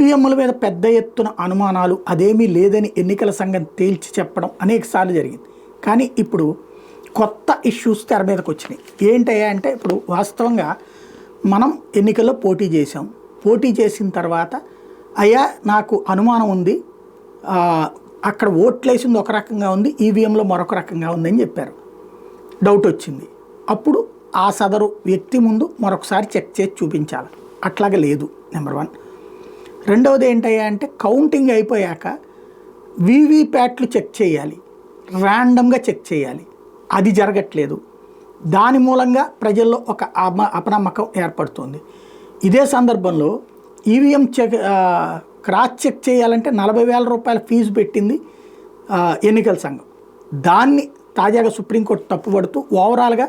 ఈవీఎంల మీద పెద్ద ఎత్తున అనుమానాలు అదేమీ లేదని ఎన్నికల సంఘం తేల్చి చెప్పడం అనేకసార్లు జరిగింది. కానీ ఇప్పుడు కొత్త ఇష్యూస్ తెర మీదకి వచ్చినాయి. ఏంటయ్యా అంటే, ఇప్పుడు వాస్తవంగా మనం ఎన్నికల్లో పోటీ చేసాం. పోటీ చేసిన తర్వాత అయ్యా నాకు అనుమానం ఉంది, అక్కడ ఓట్లేసింది ఒక రకంగా ఉంది, ఈవీఎంలో మరొక రకంగా ఉందని చెప్పారు. డౌట్ వచ్చింది. అప్పుడు ఆ సదరు వ్యక్తి ముందు మరొకసారి చెక్ చేసి చూపించాలి. అట్లాగే లేదు నెంబర్ 1. రెండవది ఏంటయ్యా అంటే, కౌంటింగ్ అయిపోయాక వీవీప్యాట్లు చెక్ చేయాలి, ర్యాండమ్గా చెక్ చేయాలి. అది జరగట్లేదు. దాని మూలంగా ప్రజల్లో ఒక అపనమ్మకం ఏర్పడుతుంది. ఇదే సందర్భంలో ఈవీఎం క్రాస్ చెక్ చేయాలంటే 40,000 రూపాయల ఫీజు పెట్టింది ఎన్నికల సంఘం. దాన్ని తాజాగా సుప్రీంకోర్టు తప్పుపడుతూ ఓవరాల్గా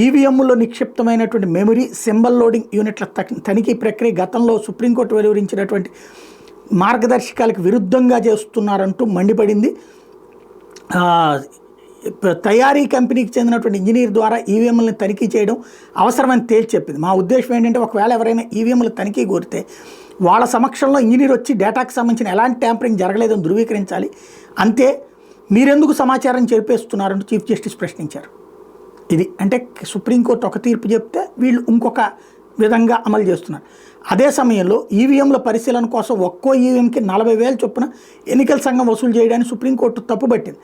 ఈవీఎంలో నిక్షిప్తమైనటువంటి మెమరీ, సింబల్ లోడింగ్ యూనిట్ల తనిఖీ ప్రక్రియ గతంలో సుప్రీంకోర్టు వెలువరించినటువంటి మార్గదర్శకాలకు విరుద్ధంగా చేస్తున్నారంటూ మండిపడింది. తయారీ కంపెనీకి చెందినటువంటి ఇంజనీర్ ద్వారా ఈవీఎంలను తనిఖీ చేయడం అవసరమని తేల్చి చెప్పింది. మా ఉద్దేశం ఏంటంటే, ఒకవేళ ఎవరైనా ఈవీఎంలు తనిఖీ కోరితే వాళ్ళ సమక్షంలో ఇంజనీర్ వచ్చి డేటాకు సంబంధించిన ఎలాంటి ట్యాంపరింగ్ జరగలేదని ధృవీకరించాలి. అంతే, మీరెందుకు సమాచారం చెరిపేస్తున్నారంటూ చీఫ్ జస్టిస్ ప్రశ్నించారు. ఇది అంటే సుప్రీంకోర్టు ఒక తీర్పు చెప్తే వీళ్ళు ఇంకొక విధంగా అమలు చేస్తున్నారు. అదే సమయంలో ఈవీఎంల పరిశీలన కోసం ఒక్కో ఈవీఎంకి 40,000 చొప్పున ఎన్నికల సంఘం వసూలు చేయడానికి సుప్రీంకోర్టు తప్పుపట్టింది.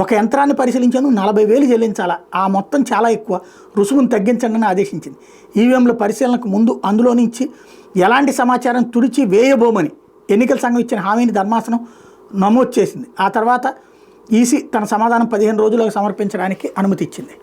ఒక యంత్రాన్ని పరిశీలించేందుకు 40,000 చెల్లించాలా, ఆ మొత్తం చాలా ఎక్కువ, రుసుమును తగ్గించండి అని ఆదేశించింది. ఈవీఎంల పరిశీలనకు ముందు అందులో నుంచి ఎలాంటి సమాచారం తుడిచి వేయబోమని ఎన్నికల సంఘం ఇచ్చిన హామీని ధర్మాసనం నమోదు చేసింది. ఆ తర్వాత ఈసీ తన సమాధానం 15 రోజులకు సమర్పించడానికి అనుమతి ఇచ్చింది.